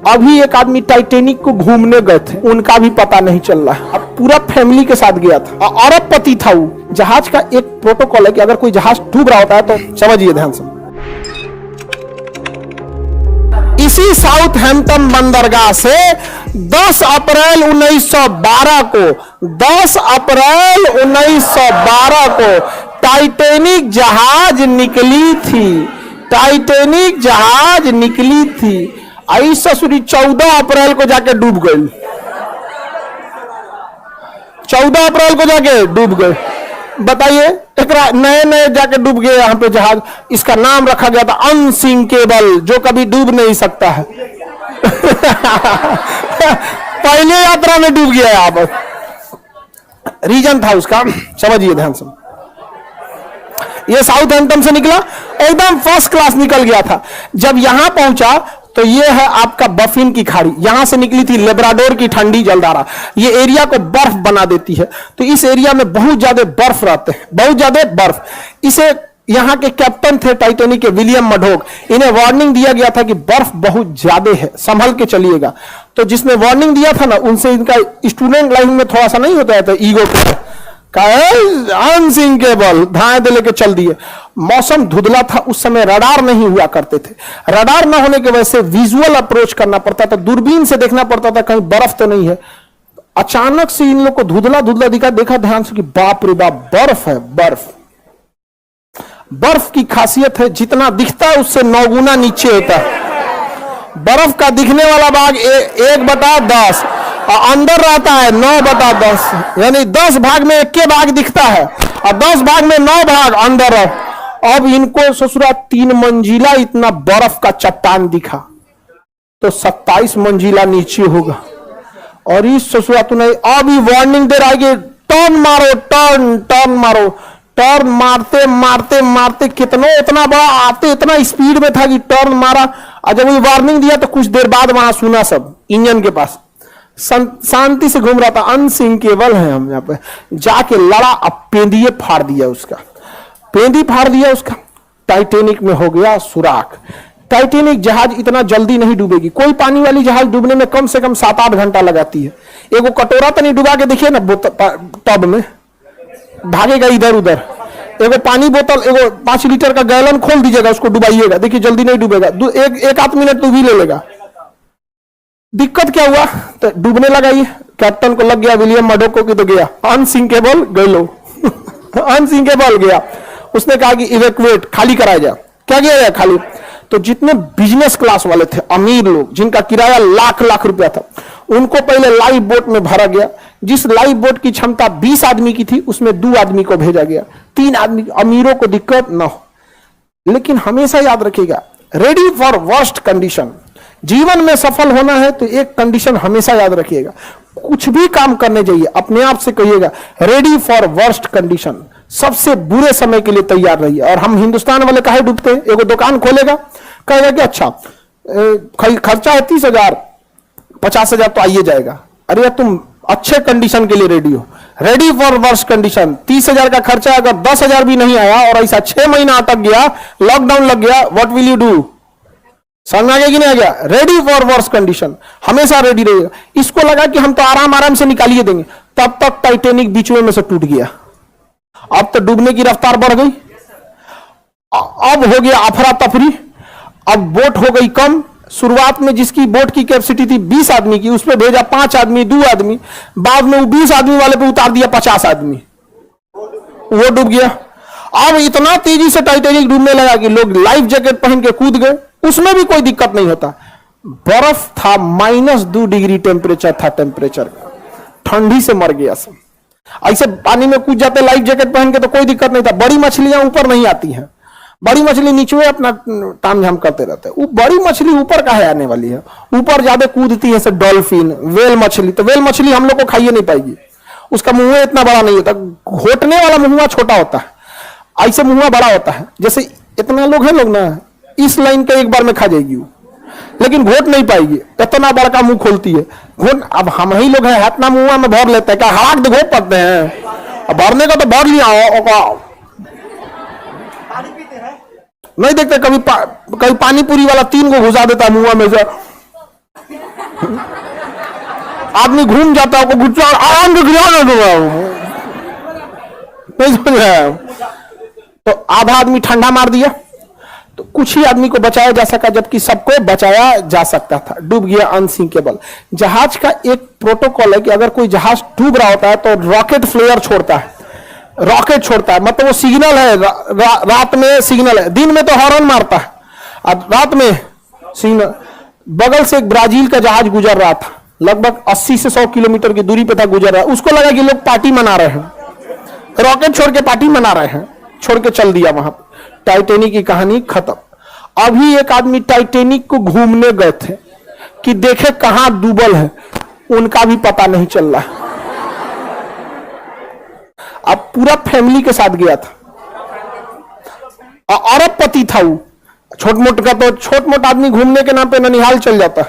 अभी एक आदमी टाइटेनिक को घूमने गए थे, उनका भी पता नहीं चल रहा है। अब पूरा फैमिली के साथ गया था, अरबपति था वो। जहाज का एक प्रोटोकॉल है कि अगर कोई जहाज डूब रहा होता है तो समझिए ध्यान से, इसी साउथहैम्पटन बंदरगाह से 10 अप्रैल 1912 को 10 अप्रैल 1912 को टाइटेनिक जहाज निकली थी। टाइटेनिक जहाज निकली थी। आई ससुरी 14 अप्रैल को जाके डूब गई। 14 अप्रैल को जाके डूब गए। बताइए, एक नए नए जाके डूब गए यहाँ पे जहाज। इसका नाम रखा गया था अनसिंकेबल, जो कभी डूब नहीं सकता है। पहले यात्रा में डूब गया यहाँ पर। रीजन था उसका, समझिए ध्यान से। ये साउथहैम्पटन से निकला, एकदम फर्स्ट क्लास निकल गया था। जब यहां पहुंचा तो ये है आपका बफिन की खाड़ी, यहां से निकली थी लेब्राडोर की ठंडी जलधारा। ये एरिया को बर्फ बना देती है, तो इस एरिया में बहुत ज्यादा बर्फ रहते हैं, बहुत ज्यादा बर्फ। इसे यहाँ के कैप्टन थे टाइटेनिक के, विलियम मडोक, इन्हें वार्निंग दिया गया था कि बर्फ बहुत ज्यादा है, संभल के चलिएगा। तो जिसने वार्निंग दिया था ना, उनसे इनका स्टूडेंट लाइफ में थोड़ा सा नहीं होता था ईगो पे, अनसिंकेबल, धाए दे लेके चल दिए। मौसम धुंधला था उस समय, रडार नहीं हुआ करते थे। रडार न होने की वजह से विजुअल अप्रोच करना पड़ता था, दूरबीन से देखना पड़ता था कहीं बर्फ तो नहीं है। अचानक से इन लोग को धुंधला धुंधला दिखा, देखा ध्यान से कि बाप रे बाप, बर्फ है, बर्फ। बर्फ की खासियत है जितना दिखता है उससे 9 गुना नीचे होता है। बर्फ का दिखने वाला भाग 1/10 और अंदर रहता है 9/10, यानी 10 भाग में 1 भाग दिखता है और 10 भाग में 9 भाग अंदर है। अब इनको ससुरा 3 मंजिला इतना बर्फ का चट्टान दिखा, तो 27 मंजिला नीचे होगा। और इस ससुरा तूने अभी वार्निंग दे रहा है कि टर्न मारो, टर्न मारो। टर्न मारते मारते मारते कितना इतना बड़ा आते, इतना स्पीड में था कि टर्न मारा। और जब वो वार्निंग दिया तो कुछ देर बाद वहां सुना सब इंजन के पास शांति से घूम रहा था। अनसिंकेबल है हम यहाँ पे, जाके लड़ा, अब पेंदिए फाड़ दिया उसका, पेंदी फाड़ दिया उसका। टाइटेनिक में हो गया सुराख। टाइटेनिक जहाज इतना जल्दी नहीं डूबेगी। कोई पानी वाली जहाज डूबने में कम से कम 7-8 घंटा लगाती है। एगो कटोरा तो नहीं डुबा के देखिए ना टब में, भागेगा इधर उधर। एगो पानी बोतल, एगो 5 लीटर का गैलन खोल दीजिएगा, उसको डुबाइएगा, देखिए जल्दी नहीं डूबेगा। एक आध मिनट तो भी ले लेगा। दिक्कत क्या हुआ, तो डूबने लगा। ये कैप्टन को लग गया, विलियम मडोक को तो गया अनसिंकेबल, गलो अनसिंकेबल गया। उसने कहा कि इवैक्यूएट, खाली कराया जाए। क्या किया जाए, खाली। तो जितने बिजनेस क्लास वाले थे, अमीर लोग, जिनका किराया लाख रुपया था, उनको पहले लाइव बोट में भरा गया। जिस लाइव बोट की क्षमता 20 आदमी की थी, उसमें 2 आदमी को भेजा गया, 3 आदमी। अमीरों को दिक्कत न हो। लेकिन हमेशा याद रखिएगा, रेडी फॉर वर्स्ट कंडीशन। जीवन में सफल होना है तो एक कंडीशन हमेशा याद रखिएगा, कुछ भी काम करने जाइए अपने आप से कहिएगा रेडी फॉर वर्स्ट कंडीशन, सबसे बुरे समय के लिए तैयार रहिए। और हम हिंदुस्तान वाले काहे डूबते हैं, एगो दुकान खोलेगा, कहेगा कि अच्छा खर्चा है 30,000, 50,000 तो आइए जाएगा। अरे यार, तुम अच्छे कंडीशन के लिए रेडी हो, रेडी फॉर वर्स्ट कंडीशन। 30,000 का खर्चा, अगर 10,000 भी नहीं आया और ऐसा 6 महीना अटक गया, लॉकडाउन लग गया, व्हाट विल यू डू? समझ में आ गया कि नहीं आ गया? रेडी फॉर वर्स्ट कंडीशन, हमेशा रेडी रहेगा। इसको लगा कि हम तो आराम से निकालिए देंगे, तब तक टाइटेनिक बीच में से टूट गया। अब तो डूबने की रफ्तार बढ़ गई, अब हो गया अफरा तफरी, अब बोट हो गई कम। शुरुआत में जिसकी बोट की कैपेसिटी थी 20 आदमी की, उसमें भेजा 5 आदमी, 2 आदमी। बाद में वो 20 आदमी वाले पे उतार दिया 50 आदमी, वो डूब गया। अब इतना तेजी से टाइटेनिक डूबने लगा कि लोग लाइफ जैकेट पहन के कूद गए, उसमें भी कोई दिक्कत नहीं होता। बर्फ था, -2 डिग्री टेम्परेचर था, टेम्परेचर ठंडी से मर गया सब। ऐसे पानी में कूद जाते लाइफ जैकेट पहन के तो कोई दिक्कत नहीं था। बड़ी मछलियां ऊपर नहीं आती हैं, बड़ी मछली नीचे अपना ताम झाम करते रहते हैं। वो बड़ी मछली ऊपर काहे आने वाली है, ऊपर ज्यादा कूदती है, डॉल्फिन, वेल मछली। तो वेल मछली हम लोग को खाइए नहीं पाएगी, उसका मुंह इतना बड़ा नहीं होता, घोटने वाला मुंह छोटा होता है, ऐसे मुंह बड़ा होता है। जैसे इतना लोग हैं लोग ना, इस लाइन का एक बार में खा जाएगी वो, लेकिन घोट नहीं पाएगी, इतना बड़का मुंह खोलती है घोट। अब हम ही लोग हैं, इतना मुंह में भर लेते हैं, क्या हड़ाक दे घोट पड़ते हैं। भरने का तो भर लिया, नहीं देखते कभी कभी पानी पूरी वाला 3 को घुसा देता है मुंह में से। आदमी घूम जाता है, गुस्सा आराम से गिरा ना दूंगा, नहीं समझ रहा है। तो आधा आदमी ठंडा मार दिया, तो कुछ ही आदमी को बचाया जा सका, जबकि सबको बचाया जा सकता था। डूब गया अनसिंकेबल। जहाज का एक प्रोटोकॉल है कि अगर कोई जहाज डूब रहा होता है तो रॉकेट फ्लेयर छोड़ता है, रॉकेट छोड़ता है, मतलब वो सिग्नल है, रात में सिग्नल है, दिन में तो हॉर्न मारता है, अब रात में सिग्नल। बगल से एक ब्राजील का जहाज गुजर रहा था, लगभग 80 से 100 किलोमीटर की दूरी पे था, गुजर रहा है। उसको लगा कि लोग पार्टी मना रहे हैं, रॉकेट छोड़ के पार्टी मना रहे हैं, छोड़ के चल दिया वहां पे। टाइटैनिक की कहानी खत्म। अभी एक आदमी टाइटैनिक को घूमने गए थे कि देखे कहां डूबल है, उनका भी पता नहीं चल रहा। अब पूरा फैमिली के साथ गया था, अरबपति था वो। छोट मोट का तो छोट मोट आदमी घूमने के नाम पे ननिहाल चल जाता है,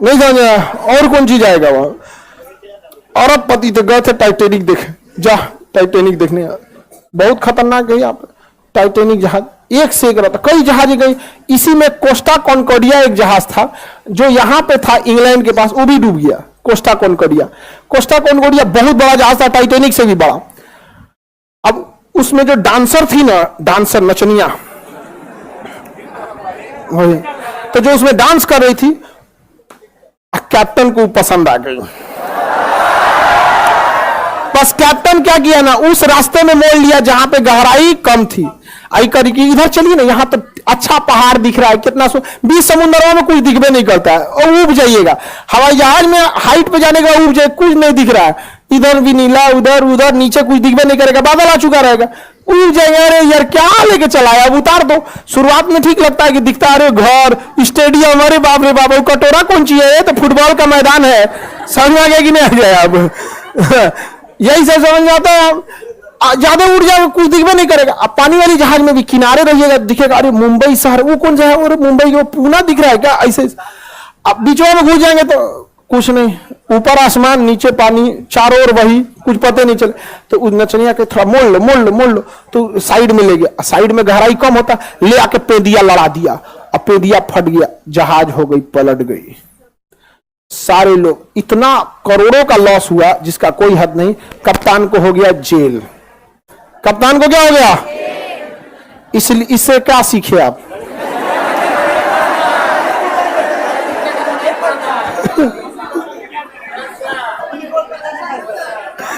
नहीं समझा, और कौन चीज आएगा वहां। अरबपति तो गए थे टाइटैनिक देखे, जा टाइटैनिक देखने, बहुत खतरनाक है यहाँ पे टाइटैनिक जहाज, एक से एक रहता, कई जहाज गई। इसी में कोस्टा कॉन्कॉर्डिया एक जहाज था जो यहाँ पे था इंग्लैंड के पास, वो भी डूब गया। कोस्टा कॉन्कॉर्डिया, कोस्टा कॉन्कॉर्डिया बहुत बड़ा जहाज था, टाइटैनिक से भी बड़ा। अब उसमें जो डांसर थी ना, डांसर नचनिया, तो जो उसमें डांस कर रही थी, कैप्टन को पसंद आ गई। बस कैप्टन क्या किया ना, उस रास्ते में मोड़ लिया जहां पे गहराई कम थी। आई करी कि इधर चलिए ना, यहां तो अच्छा पहाड़ दिख रहा है, कितना 20 समुद्रों में कुछ दिखबे नहीं करता है, और उब जाइएगा। हवाई जहाज में हाइट पे जाने के बाद उब जाए, कुछ नहीं दिख रहा है, इधर भी नीला, उधर उधर, नीचे कुछ दिखबे नहीं करेगा, बादल आ चुका रहेगा, उब जाएगा। अरे यार क्या लेके चला है, अब उतार दो। शुरुआत में ठीक लगता है कि दिखता है, अरे घर, स्टेडियम, अरे बाप रे बाप, कटोरा कौन चीज है, ये तो फुटबॉल का मैदान है। समझ में आ गया कि नहीं आ गया अब यही सब समझ में आता है। ज्यादा उड़ जाएगा, कुछ दिखबे नहीं करेगा। अब पानी वाली जहाज में भी किनारे रहिएगा, दिखेगा अरे मुंबई शहर, वो कौन सा है, अरे मुंबई वो पूना दिख रहा है क्या, ऐसे। अब बीचों में घुस जाएंगे तो कुछ नहीं, ऊपर आसमान, नीचे पानी, चारों ओर वही, कुछ पता नहीं चले। तो उस नचनिया के थोड़ा मोड़ लो मोड़ लो मोड़ लो, तो साइड में ले गया। साइड में गहराई कम होता, ले आके पेदिया लड़ा दिया, अब पेदिया फट गया, जहाज हो गई, पलट गई। सारे लोग, इतना करोड़ों का लॉस हुआ जिसका कोई हद नहीं। कप्तान को हो गया जेल। कप्तान को क्या हो गया? इसलिए इससे क्या सीखे आप?